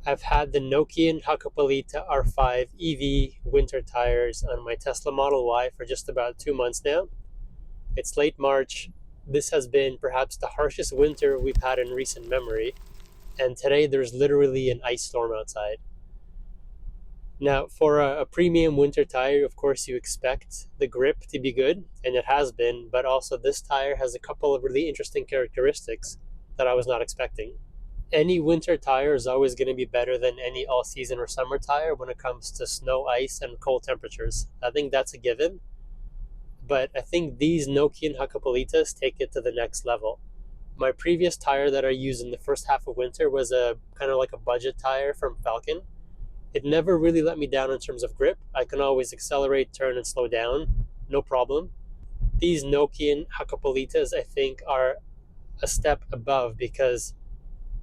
I've had the Nokian Hakkapeliitta R5 EV winter tires on my Tesla Model Y for just about 2 months now. It's late March. This has been perhaps the harshest winter we've had in recent memory, and today there's literally an ice storm outside. Now, for a premium winter tire, of course, you expect the grip to be good, and it has been, but also this tire has a couple of really interesting characteristics that I was not expecting. Any winter tire is always going to be better than any all season or summer tire when it comes to snow, ice, and cold temperatures. I think that's a given, but I think these Nokian Hakkapeliittas take it to the next level. My previous tire that I used in the first half of winter was a kind of like a budget tire from Falcon. It never really let me down in terms of grip. I can always accelerate, turn, and slow down, no problem. These Nokian Hakkapeliittas, I think, are a step above because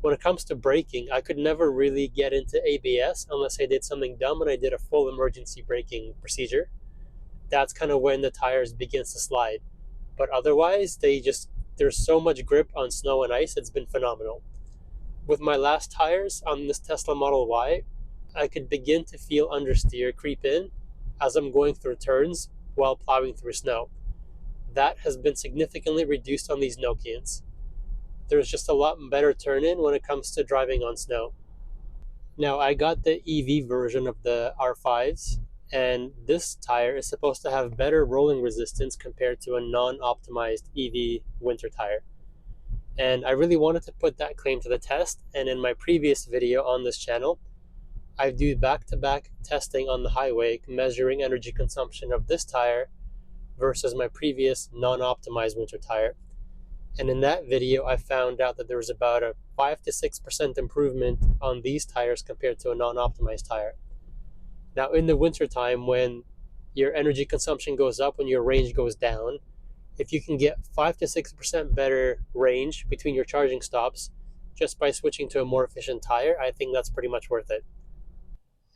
when it comes to braking, I could never really get into ABS unless I did something dumb and I did a full emergency braking procedure. That's kind of when the tires begins to slide. But otherwise, there's so much grip on snow and ice, it's been phenomenal. With my last tires on this Tesla Model Y, I could begin to feel understeer creep in as I'm going through turns while plowing through snow. That has been significantly reduced on these Nokians. There's just a lot better turn in when it comes to driving on snow. Now, I got the EV version of the R5s, and this tire is supposed to have better rolling resistance compared to a non optimized EV winter tire. And I really wanted to put that claim to the test, and in my previous video on this channel, I do back to back testing on the highway, measuring energy consumption of this tire versus my previous non optimized winter tire. And in that video, I found out that there was about a 5 to 6% improvement on these tires compared to a non optimized tire. Now, in the wintertime, when your energy consumption goes up, when your range goes down, if you can get 5 to 6% better range between your charging stops just by switching to a more efficient tire, I think that's pretty much worth it.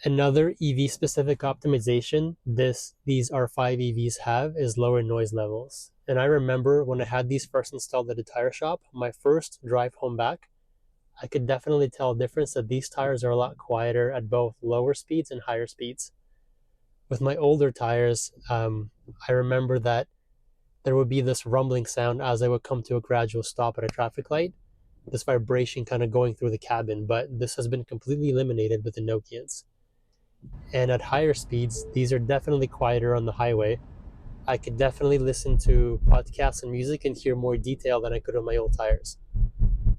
Another EV specific optimization these R5 EVs have is lower noise levels. And I remember when I had these first installed at a tire shop, my first drive home back, I could definitely tell a difference that these tires are a lot quieter at both lower speeds and higher speeds. With my older tires, I remember that there would be this rumbling sound as I would come to a gradual stop at a traffic light, this vibration kind of going through the cabin, but this has been completely eliminated with the Nokians. And at higher speeds, these are definitely quieter on the highway. I could definitely listen to podcasts and music and hear more detail than I could on my old tires.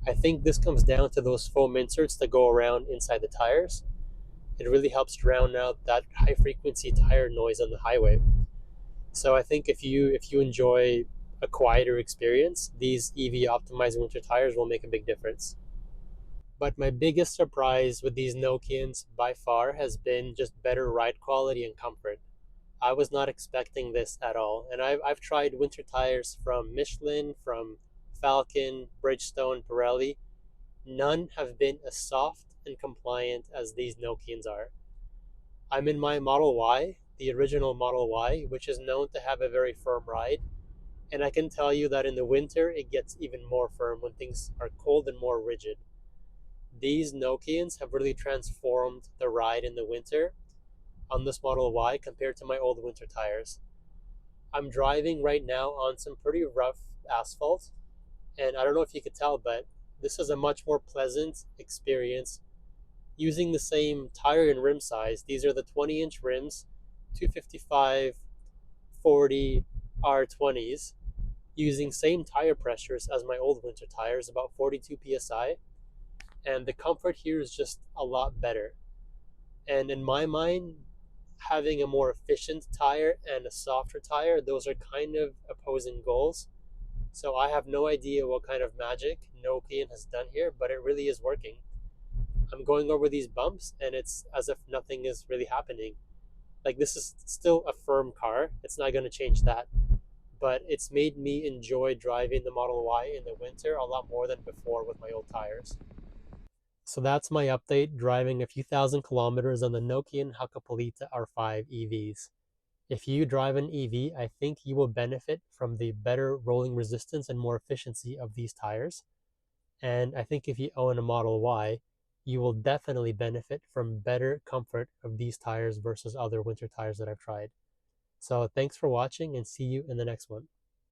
I think this comes down to those foam inserts that go around inside the tires. It really helps drown out that high frequency tire noise on the highway. So I think if you enjoy a quieter experience, these EV optimized winter tires will make a big difference. But my biggest surprise with these Nokians by far has been just better ride quality and comfort. I was not expecting this at all. And I've tried winter tires from Michelin, from Falcon, Bridgestone, Pirelli. None have been as soft and compliant as these Nokians are. I'm in my Model Y, the original Model Y, which is known to have a very firm ride. And I can tell you that in the winter, it gets even more firm when things are cold and more rigid. These Nokians have really transformed the ride in the winter on this Model Y compared to my old winter tires. I'm driving right now on some pretty rough asphalt, and I don't know if you could tell, but this is a much more pleasant experience using the same tire and rim size. These are the 20-inch rims, 255 40 R20s, using same tire pressures as my old winter tires, about 42 psi, and the comfort here is just a lot better. And in my mind, having a more efficient tire and a softer tire, those are kind of opposing goals. So I have no idea what kind of magic Nokian has done here, but it really is working. I'm going over these bumps and it's as if nothing is really happening. Like, this is still a firm car. It's not going to change that. But it's made me enjoy driving the Model Y in the winter a lot more than before with my old tires. So that's my update, driving a few thousand kilometers on the Nokian Hakkapeliitta R5 EVs. If you drive an EV, I think you will benefit from the better rolling resistance and more efficiency of these tires. And I think if you own a Model Y, you will definitely benefit from better comfort of these tires versus other winter tires that I've tried. So thanks for watching and see you in the next one.